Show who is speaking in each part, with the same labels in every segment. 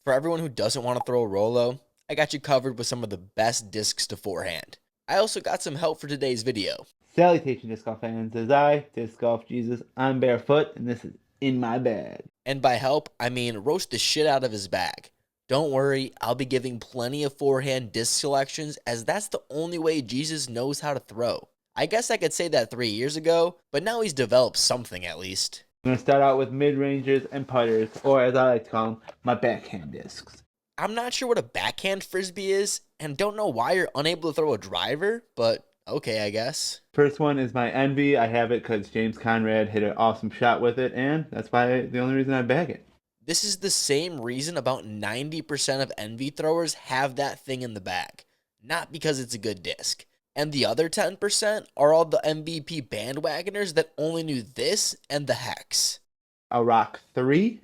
Speaker 1: For everyone who doesn't want to throw a Rolo, I got you covered with some of the best discs to forehand. I also got some help for today's video.
Speaker 2: Salutation, disc golf fans. As I, disc golf Jesus, I'm barefoot, and this is in my bag.
Speaker 1: And by help, I mean roast the shit out of his bag. Don't worry, I'll be giving plenty of forehand disc selections as that's the only way Jesus knows how to throw. I guess I could say that 3 years ago, but now he's developed something at least.
Speaker 2: I'm gonna start out with mid-rangers and putters, or as I like to call them, my backhand discs.
Speaker 1: I'm not sure what a backhand frisbee is, and don't know why you're unable to throw a driver, but okay, I guess.
Speaker 2: First one is my Envy. I have it because James Conrad hit an awesome shot with it, and that's the only reason I bag it.
Speaker 1: This is the same reason about 90% of Envy throwers have that thing in the bag, not because it's a good disc. And the other 10% are all the MVP bandwagoners that only knew this and the Hex.
Speaker 2: A Rock 3.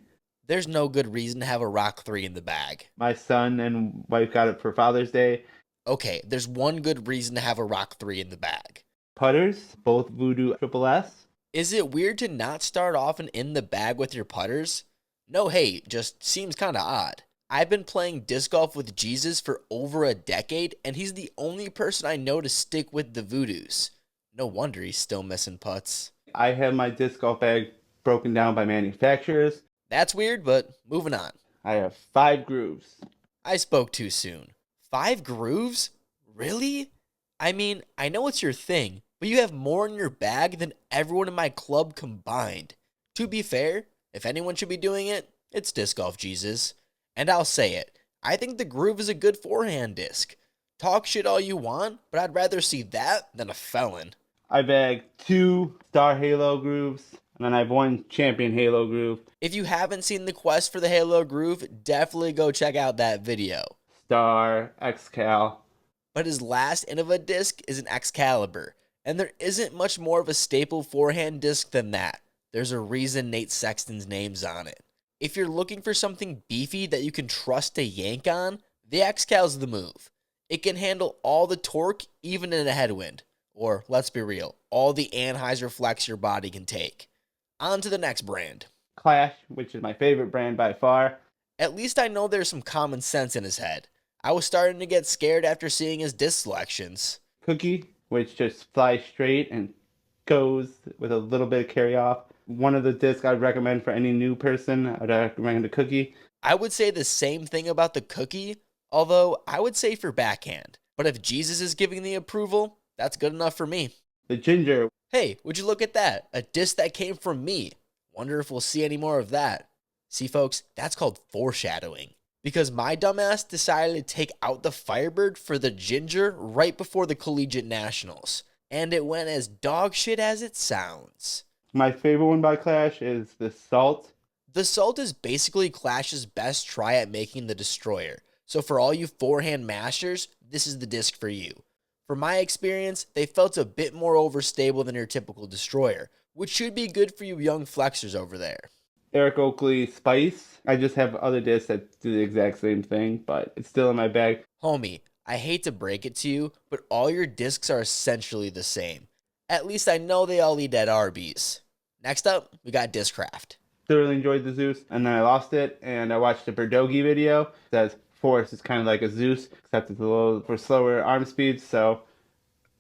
Speaker 1: There's no good reason to have a Rock 3 in the bag.
Speaker 2: My son and wife got it for Father's Day.
Speaker 1: Okay, there's one good reason to have a Rock 3 in the bag.
Speaker 2: Putters, both Voodoo Triple S.
Speaker 1: Is it weird to not start off and in the bag with your putters? No hate, just seems kinda odd. I've been playing disc golf with Jesus for over a decade, and he's the only person I know to stick with the Voodoos. No wonder he's still missing putts.
Speaker 2: I have my disc golf bag broken down by manufacturers.
Speaker 1: That's weird, but moving on.
Speaker 2: I have 5 grooves.
Speaker 1: I spoke too soon. 5 grooves? Really? I mean, I know it's your thing, but you have more in your bag than everyone in my club combined. To be fair, if anyone should be doing it, it's Disc Golf Jesus. And I'll say it, I think the groove is a good forehand disc. Talk shit all you want, but I'd rather see that than a felon.
Speaker 2: I bag 2 Star Halo grooves, and then I have 1 Champion Halo groove.
Speaker 1: If you haven't seen the quest for the Halo groove, definitely go check out that video.
Speaker 2: Star, Xcal.
Speaker 1: But his last Innova disc is an Excalibur, and there isn't much more of a staple forehand disc than that. There's a reason Nate Sexton's name's on it. If you're looking for something beefy that you can trust to yank on, the Excal's the move. It can handle all the torque, even in a headwind. Or, let's be real, all the Anheuser flex your body can take. On to the next brand.
Speaker 2: Clash, which is my favorite brand by far.
Speaker 1: At least I know there's some common sense in his head. I was starting to get scared after seeing his disc selections.
Speaker 2: Cookie, which just flies straight and goes with a little bit of carry off. One of the discs I'd recommend for any new person. I'd recommend the Cookie.
Speaker 1: I would say the same thing about the Cookie, although I would say for backhand. But if Jesus is giving the approval, that's good enough for me.
Speaker 2: The Ginger.
Speaker 1: Hey, would you look at that? A disc that came from me. Wonder if we'll see any more of that. See, folks, that's called foreshadowing. Because my dumbass decided to take out the Firebird for the Ginger right before the Collegiate Nationals. And it went as dog shit as it sounds.
Speaker 2: My favorite one by Clash is the Salt.
Speaker 1: The Salt is basically Clash's best try at making the Destroyer. So for all you forehand masters, this is the disc for you. From my experience, they felt a bit more overstable than your typical Destroyer, which should be good for you young flexors over there.
Speaker 2: Eric Oakley Spice. I just have other discs that do the exact same thing, but it's still in my bag.
Speaker 1: Homie, I hate to break it to you, but all your discs are essentially the same. At least I know they all eat at Arby's. Next up, we got Discraft.
Speaker 2: Thoroughly enjoyed the Zeus, and then I lost it, and I watched a Berdogi video. It says Force is kind of like a Zeus, except it's a little for slower arm speeds, so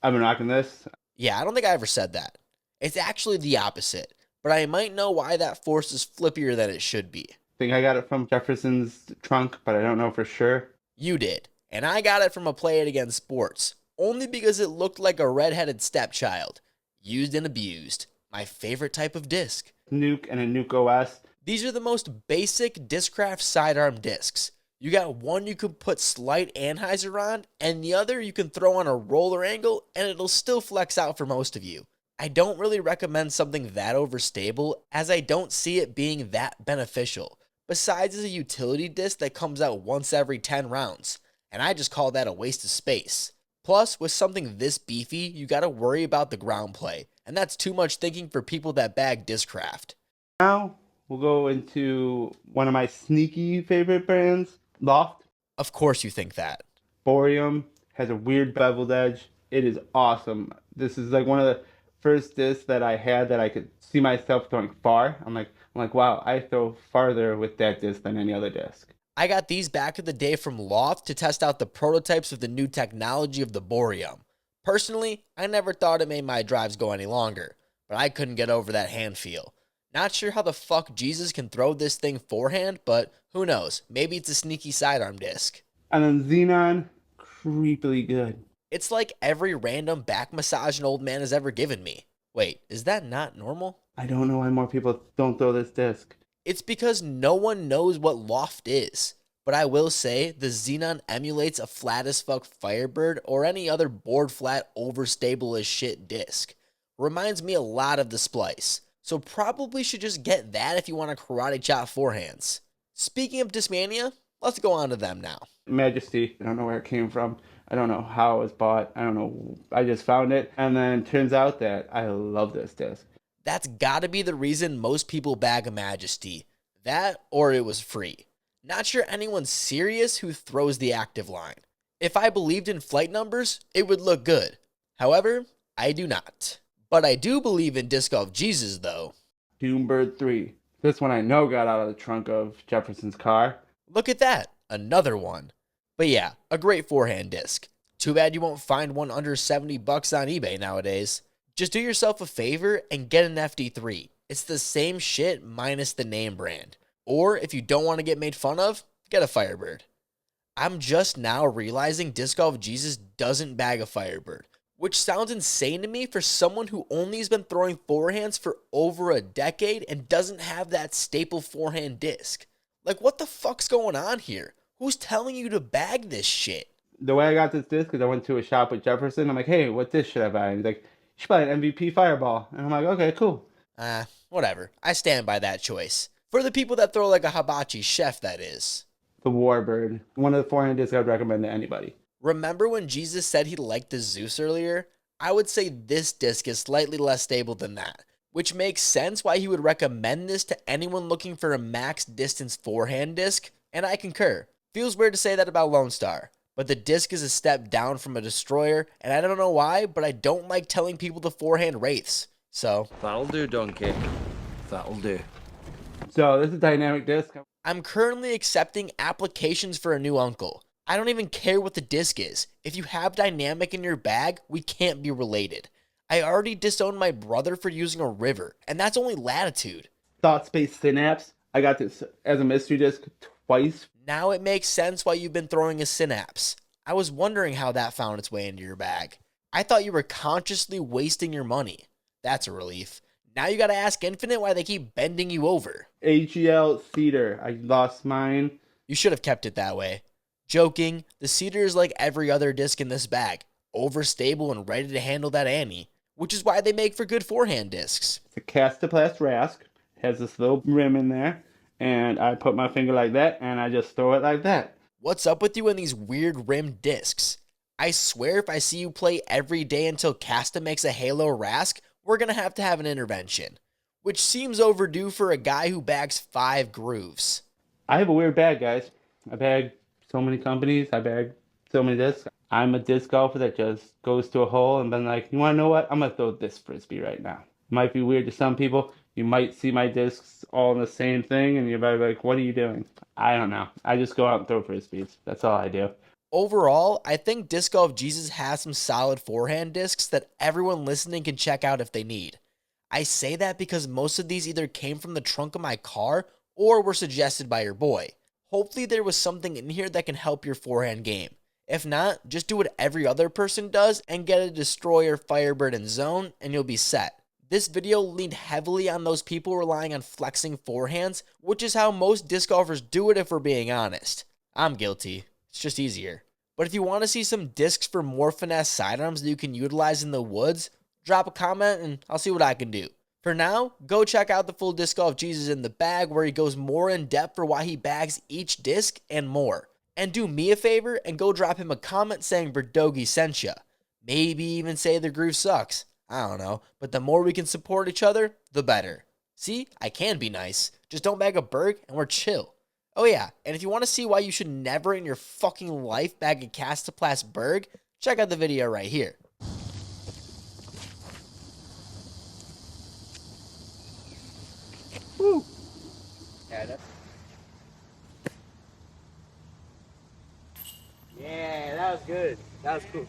Speaker 2: I've been rocking this.
Speaker 1: Yeah, I don't think I ever said that. It's actually the opposite, but I might know why that Force is flippier than it should be.
Speaker 2: I think I got it from Jefferson's trunk, but I don't know for sure.
Speaker 1: You did, and I got it from a Play It Again Sports, only because it looked like a redheaded stepchild. Used and abused. My favorite type of disc.
Speaker 2: Nuke and a Nuke OS.
Speaker 1: These are the most basic Discraft sidearm discs. You got one you can put slight Anheuser on, and the other you can throw on a roller angle, and it'll still flex out for most of you. I don't really recommend something that overstable, as I don't see it being that beneficial. Besides, it's a utility disc that comes out once every 10 rounds, and I just call that a waste of space. Plus, with something this beefy, you gotta worry about the ground play, and that's too much thinking for people that bag Discraft.
Speaker 2: Now, we'll go into one of my sneaky favorite brands, Loft.
Speaker 1: Of course you think that.
Speaker 2: Boreum has a weird beveled edge. It is awesome. This is like one of the first discs that I had that I could see myself throwing far. I'm like, wow, I throw farther with that disc than any other disc.
Speaker 1: I got these back in the day from Loft to test out the prototypes of the new technology of the Boreum. Personally, I never thought it made my drives go any longer, but I couldn't get over that hand feel. Not sure how the fuck Jesus can throw this thing forehand, but who knows, maybe it's a sneaky sidearm disc.
Speaker 2: And then Xenon, creepily good.
Speaker 1: It's like every random back massage an old man has ever given me. Wait, is that not normal?
Speaker 2: I don't know why more people don't throw this disc.
Speaker 1: It's because no one knows what Loft is. But I will say, the Xenon emulates a flat as fuck Firebird or any other board flat overstable as shit disc. Reminds me a lot of the Splice. So probably should just get that if you want to karate chop forehands. Speaking of Discmania, let's go on to them now.
Speaker 2: Majesty, I don't know where it came from. I don't know how it was bought. I don't know. I just found it. And then it turns out that I love this disc.
Speaker 1: That's gotta be the reason most people bag a Majesty. That or it was free. Not sure anyone's serious who throws the active line. If I believed in flight numbers, it would look good. However, I do not. But I do believe in Disc Golf Jesus though.
Speaker 2: Doombird 3. This one I know got out of the trunk of Jefferson's car.
Speaker 1: Look at that, another one. But yeah, a great forehand disc. Too bad you won't find one under 70 bucks on eBay nowadays. Just do yourself a favor and get an FD3. It's the same shit minus the name brand. Or if you don't want to get made fun of, get a Firebird. I'm just now realizing Disc Golf Jesus doesn't bag a Firebird, which sounds insane to me for someone who only has been throwing forehands for over a decade and doesn't have that staple forehand disc. Like, what the fuck's going on here? Who's telling you to bag this shit?
Speaker 2: The way I got this disc is I went to a shop with Jefferson. I'm like, hey, what disc should I buy? And he's like, you should buy an MVP Fireball. And I'm like, okay, cool.
Speaker 1: Whatever. I stand by that choice. For the people that throw like a hibachi chef, that is.
Speaker 2: The Warbird. One of the forehand discs I would recommend to anybody.
Speaker 1: Remember when Jesus said he liked the Zeus earlier? I would say this disc is slightly less stable than that, which makes sense why he would recommend this to anyone looking for a max distance forehand disc, and I concur. Feels weird to say that about Lone Star, but the disc is a step down from a Destroyer, and I don't know why, but I don't like telling people to forehand Wraiths, so.
Speaker 3: That'll do, Donkey. That'll do.
Speaker 2: So this is a dynamic disc.
Speaker 1: I'm currently accepting applications for a new uncle. I don't even care what the disc is. If you have dynamic in your bag, we can't be related. I already disowned my brother for using a river, and that's only latitude.
Speaker 2: Thought Space Synapse. I got this as a mystery disc twice.
Speaker 1: Now it makes sense why you've been throwing a Synapse. I was wondering how that found its way into your bag. I thought you were consciously wasting your money. That's a relief. Now you gotta ask Infinite why they keep bending you over.
Speaker 2: AGL Cedar. I lost mine.
Speaker 1: You should have kept it that way. Joking, the Cedar is like every other disc in this bag. Overstable and ready to handle that Annie. Which is why they make for good forehand discs.
Speaker 2: It's a Castoplast Rask. It has this little rim in there. And I put my finger like that, and I just throw it like that.
Speaker 1: What's up with you and these weird rimmed discs? I swear if I see you play every day until Casta makes a Halo Rask, we're gonna have to have an intervention. Which seems overdue for a guy who bags 5 grooves.
Speaker 2: I have a weird bag, guys. I bag so many companies. I bag so many discs. I'm a disc golfer that just goes to a hole and been like, you want to know what? I'm going to throw this frisbee right now. Might be weird to some people. You might see my discs all in the same thing and you're like, what are you doing? I don't know. I just go out and throw frisbees. That's all I do.
Speaker 1: Overall, I think Disc Golf Jesus has some solid forehand discs that everyone listening can check out if they need. I say that because most of these either came from the trunk of my car or were suggested by your boy. Hopefully there was something in here that can help your forehand game. If not, just do what every other person does and get a Destroyer, Firebird, and Zone, and you'll be set. This video leaned heavily on those people relying on flexing forehands, which is how most disc golfers do it if we're being honest. I'm guilty. It's just easier. But if you want to see some discs for more finesse sidearms that you can utilize in the woods, drop a comment and I'll see what I can do. For now, go check out the full Disc Golf Jesus in the bag where he goes more in depth for why he bags each disc and more. And do me a favor and go drop him a comment saying Verdogi sent ya. Maybe even say the groove sucks. I don't know, but the more we can support each other, the better. See, I can be nice. Just don't bag a Berg and we're chill. Oh yeah, and if you want to see why you should never in your fucking life bag a Castoplast Berg, check out the video right here.
Speaker 2: Woo!
Speaker 1: Yeah,
Speaker 4: was good. That was cool.